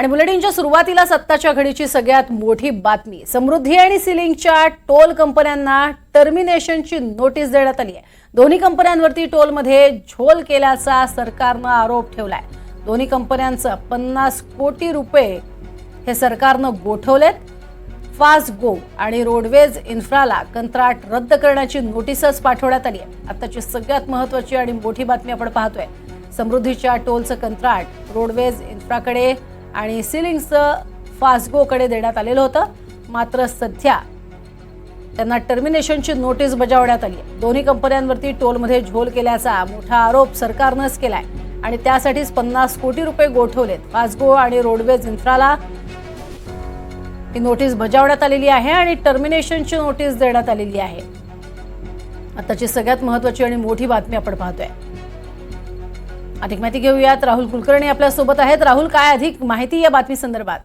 आणि बुलेटिनच्या सुरुवातीला सत्ताच्या घडीची सगळ्यात मोठी बातमी, समृद्धी आणि सिलिंगच्या टोल कंपन्यांना टर्मिनेशनची नोटीस देण्यात आली आहे। दोन्ही कंपन्यांवरती टोलमध्ये झोल केल्याचा सरकारनं आरोप ठेवलाय। दोन्ही कंपन्यांचं 50 कोटी रुपये हे सरकारनं गोठवलेत। फास्ट गो आणि रोडवेज इन्फ्राला कंत्राट रद्द करण्याची नोटीसच पाठवण्यात आली आहे। आताची सगळ्यात महत्त्वाची आणि मोठी बातमी आपण पाहतोय। समृद्धीच्या टोलचं कंत्राट रोडवेज इन्फ्राकडे आणि सिलिंगचं फास्टगोकडे देण्यात आलेलं होतं, मात्र सध्या त्यांना टर्मिनेशनची नोटीस बजावण्यात आली आहे। दोन्ही कंपन्यांवरती टोलमध्ये झोल केल्याचा मोठा आरोप सरकारनंच केलाय आणि त्यासाठीच 50 कोटी रुपये गोठवलेत। फास्टगो आणि रोडवेज इन्फ्राला ही नोटीस बजावण्यात आलेली आहे आणि टर्मिनेशनची नोटीस देण्यात आलेली आहे। आताची सगळ्यात महत्त्वाची आणि मोठी बातमी आपण पाहतोय। अधिक माहिती घेऊयात, राहुल कुलकर्णी आपल्या सोबत आहेत। राहुल, काय अधिक माहिती या बातमी संदर्भात?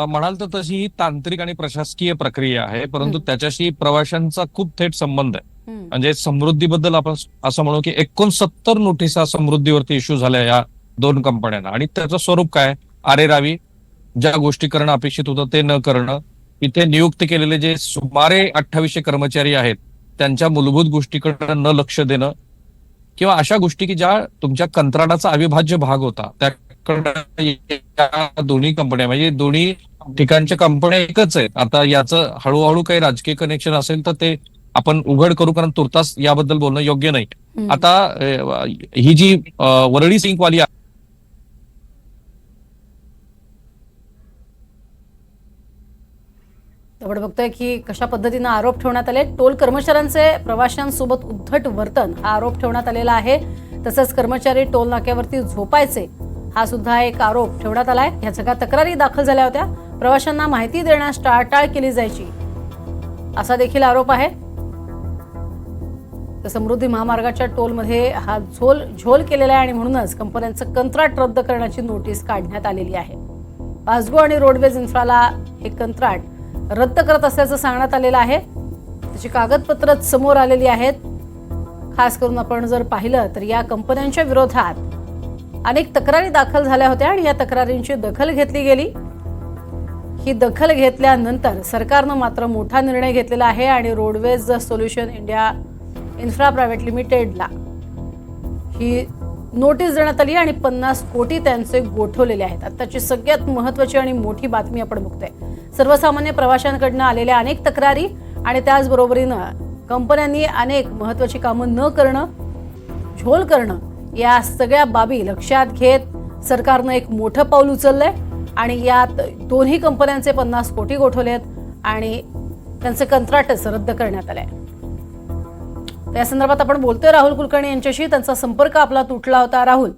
म्हणाल तर तशी ही तांत्रिक आणि प्रशासकीय प्रक्रिया आहे, परंतु त्याच्याशी प्रवाशांचा खूप थेट संबंध आहे। म्हणजे समृद्धीबद्दल आपण असं म्हणू की 69 नोटिसा समृद्धीवरती इश्यू झाल्या या दोन कंपन्यांना, आणि त्याचं स्वरूप काय? अरेरावी, ज्या गोष्टी करणं अपेक्षित होतं ते न करणं, इथे नियुक्त केलेले जे सुमारे 2800 कर्मचारी आहेत त्यांच्या मूलभूत गोष्टीकडे न लक्ष देणं, किंवा अशा गोष्टी की ज्या तुमच्या कंत्राटाचा अविभाज्य भाग होता त्याकडे दोन्ही कंपन्या, म्हणजे दोन्ही ठिकाणच्या कंपन्या एकच आहेत। आता याचं हळूहळू काही राजकीय कनेक्शन असेल तर ते आपण उघड करू, कारण तुर्तास याबद्दल बोलणं योग्य नाही। आता ही जी वरळी सिंकवाली आपण बघतोय की कशा पद्धतीने आरोप ठेवण्यात आले। टोल कर्मचाऱ्यांचे प्रवाशांसोबत उद्धट वर्तन हा आरोप ठेवण्यात आलेला आहे। तसंच कर्मचारी टोल नाक्यावरती झोपायचे हा सुद्धा एक आरोप ठेवण्यात आलाय। या सगळ्या तक्रारी दाखल झाल्या होत्या। प्रवाशांना माहिती देण्यास टाळाटाळ केली जायची असा देखील आरोप आहे। तर समृद्धी महामार्गाच्या टोलमध्ये हा झोल केलेला आहे आणि म्हणूनच कंपन्यांचं कंत्राट रद्द करण्याची नोटीस काढण्यात आलेली आहे। फास्टगो आणि रोडवेज इन्फ्राला हे कंत्राट रद्द करत असल्याचं सांगण्यात आलेलं आहे। त्याची कागदपत्र समोर आलेली आहेत। खास करून आपण जर पाहिलं तर या कंपन्यांच्या विरोधात अनेक तक्रारी दाखल झाल्या होत्या आणि या तक्रारींची दखल घेतली गेली। ही दखल घेतल्यानंतर सरकारनं मात्र मोठा निर्णय घेतलेला आहे आणि roadways solution India infra private लिमिटेडला ही नोटीस देण्यात आली आणि 50 कोटी त्यांचे गोठवलेले आहेत। आताची सगळ्यात महत्त्वाची आणि मोठी बातमी आपण बघतोय। सर्वसामान्य प्रवाशांकडून आलेल्या अनेक तक्रारी आणि त्याचबरोबरीनं कंपन्यांनी अनेक महत्त्वाची कामं न करणं, झोल करणं, या सगळ्या बाबी लक्षात घेत सरकारनं एक मोठं पाऊल उचललंय आणि यात दोन्ही कंपन्यांचे 50 कोटी गोठवलेत आणि त्यांचे कंत्राटच रद्द करण्यात आलंय। त्या संदर्भात आपण बोलतोय राहुल कुलकर्णी यांच्याशी। त्यांचा संपर्क आपला तुटला होता। राहुल,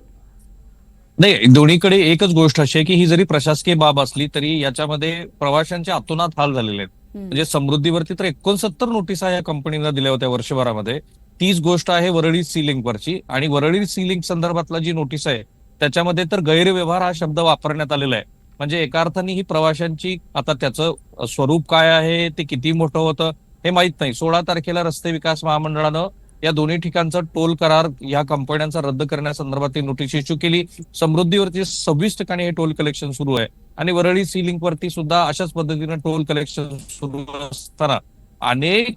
नाही, दोन्हीकडे एकच गोष्ट अशी आहे की ही जरी प्रशासकीय बाब असली तरी याच्यामध्ये प्रवाशांचे अतोनात हाल झालेले आहेत। म्हणजे समृद्धीवरती तर 69 नोटिसा या कंपनीला दिल्या होत्या वर्षभरामध्ये। तीच गोष्ट आहे वरळी सिलिंग वरची, आणि वरळी सिलिंग संदर्भातला जी नोटीस आहे त्याच्यामध्ये तर गैरव्यवहार हा शब्द वापरण्यात आलेला आहे। म्हणजे एका अर्थाने ही प्रवाशांची, आता त्याचं स्वरूप काय आहे, ते किती मोठं होतं हे माहित नाही। 16 तारखेला रस्ते विकास महामंडळानं या दोन्ही ठिकाणचा टोल करार या कंपन्यांचा रद्द करण्यासंदर्भात नोटीस इश्यू केली। समृद्धीवरती 26 ठिकाणी हे टोल कलेक्शन सुरू आहे आणि वरळी सिलिंग वरती सुद्धा अशाच पद्धतीने टोल कलेक्शन सुरू असताना अनेक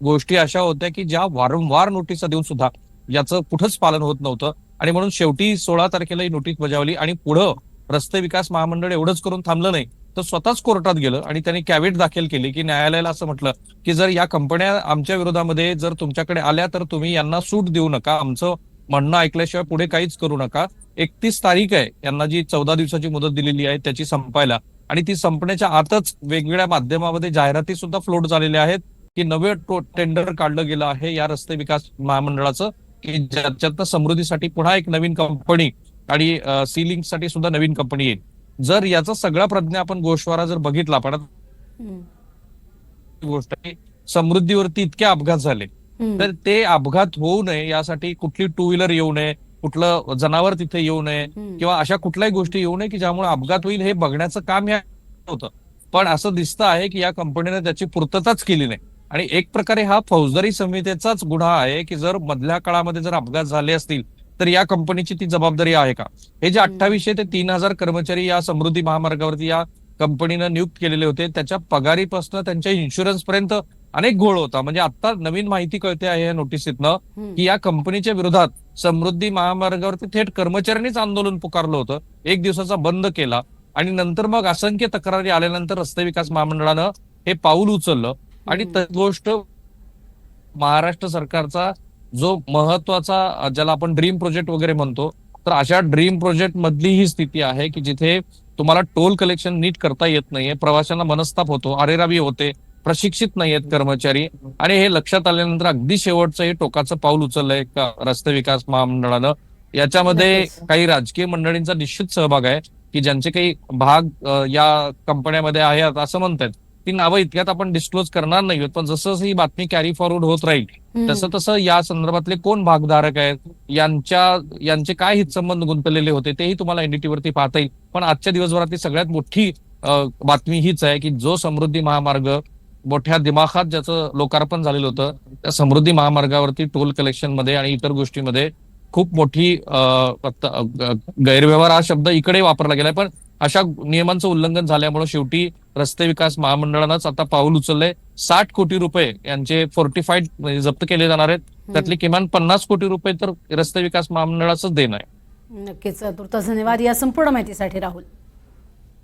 गोष्टी अशा होत्या की ज्या वारंवार नोटिसा देऊन सुद्धा याचं कुठंच पालन होत नव्हतं, आणि म्हणून शेवटी 16 तारखेला ही नोटीस बजावली आणि पुढं रस्ते विकास महामंडळ एवढंच करून थांबलं नाही तर स्वतःच कोर्टात गेलं आणि त्यांनी कॅव्हेट दाखल केली की न्यायालयाला असं म्हटलं की जर या कंपन्या आमच्या विरोधामध्ये जर तुमच्याकडे आल्या तर तुम्ही यांना सूट देऊ नका, आमचं म्हणणं ऐकल्याशिवाय पुढे काहीच करू नका। 31 तारीख आहे यांना जी 14 दिवसाची मुदत दिलेली आहे त्याची संपायला, आणि ती संपण्याच्या आतच वेगवेगळ्या माध्यमामध्ये जाहिराती सुद्धा फ्लोट झालेल्या आहेत की नवे टेंडर काढलं गेलं आहे या रस्ते विकास महामंडळाचं, की ज्याच्यातनं समृद्धीसाठी पुन्हा एक नवीन कंपनी आणि सिलिंग साठी सुद्धा नवीन कंपनी येईल। जर याचा सगळा प्रज्ञा आपण गोषवारा जर बघितला, पण गोष्ट आहे समृद्धीवरती इतके अपघात झाले तर ते अपघात होऊ नये यासाठी कुठली टू व्हीलर येऊ नये, कुठलं जनावर तिथे येऊ नये, किंवा अशा कुठल्याही गोष्टी येऊ नये की ज्यामुळे अपघात होईल हे बघण्याचं काम हे होतं। पण असं दिसतं आहे की या कंपनीने त्याची पूर्तताच केली नाही, आणि एक प्रकारे हा फौजदारी संहितेचाच गुन्हा आहे की जर मधल्या काळामध्ये जर अपघात झाले असतील तर या कंपनीची ती जबाबदारी आहे का? हे जे 2800 ते 3000 कर्मचारी या समृद्धी महामार्गावरती या कंपनीनं नियुक्त केलेले होते, त्याच्या पगारीपासून त्यांच्या इन्शुरन्स पर्यंत अनेक घोळ होता. म्हणजे आता नवीन माहिती कळते आहे या नोटिसीतनं की या कंपनीच्या विरोधात समृद्धी महामार्गावरती थेट कर्मचाऱ्यांनीच आंदोलन पुकारलं होतं, 1 दिवसाचा बंद केला आणि नंतर मग असंख्य तक्रारी आल्यानंतर रस्ते विकास महामंडळानं हे पाऊल उचललं आणि ती गोष्ट महाराष्ट्र सरकारचा जो महत्वाचा ज्याला आपण ड्रीम प्रोजेक्ट वगैरे म्हणतो, तर अशा ड्रीम प्रोजेक्ट मधली ही स्थिती आहे की जिथे तुम्हाला टोल कलेक्शन नीट करता येत नाहीये, प्रवाशांना मनस्ताप होतो, अरेरावी होते, प्रशिक्षित नाहीयेत कर्मचारी आणि हे लक्षात आल्यानंतर अगदी शेवटचं हे टोकाचं पाऊल उचललंय का रस्ते विकास महामंडळानं. याच्यामध्ये नक्कीच. काही राजकीय मंडळींचा निश्चित सहभाग आहे की ज्यांचे काही भाग या कंपन्यामध्ये आहेत असं म्हणतात. ती नावं इतक्यात आपण डिस्क्लोज करणार नाही आहोत, पण जसं जसं ही बातमी कॅरी फॉरवर्ड होत राहील तसं तसं या संदर्भातले कोण भागधारक आहेत, यांचे काय हितसंबंध गुंतलेले होते तेही तुम्हाला एनडीटीवरती पाहता येईल. पण आजच्या दिवसभरातली सगळ्यात मोठी बातमी हीच आहे की जो समृद्धी महामार्ग मोठ्या दिमाखात ज्याचं लोकार्पण झालेलं होतं, त्या समृद्धी महामार्गावरती टोल कलेक्शन मध्ये आणि इतर गोष्टीमध्ये खूप मोठी गैरव्यवहार हा शब्द इकडे वापरला गेलाय. पण अशा नियमांचं उल्लंघन झाल्यामुळे शेवटी रस्ते विकास महामंडळानंच आता पाऊल उचललंय. 60 कोटी रुपये यांचे फोर्टिफाईड म्हणजे जप्त केले जाणार आहेत. त्यातले किमान 50 कोटी रुपये तर रस्ते विकास महामंडळाचंच देणं आहे. नक्कीच. तुर्तास धन्यवाद या संपूर्ण माहितीसाठी राहुल.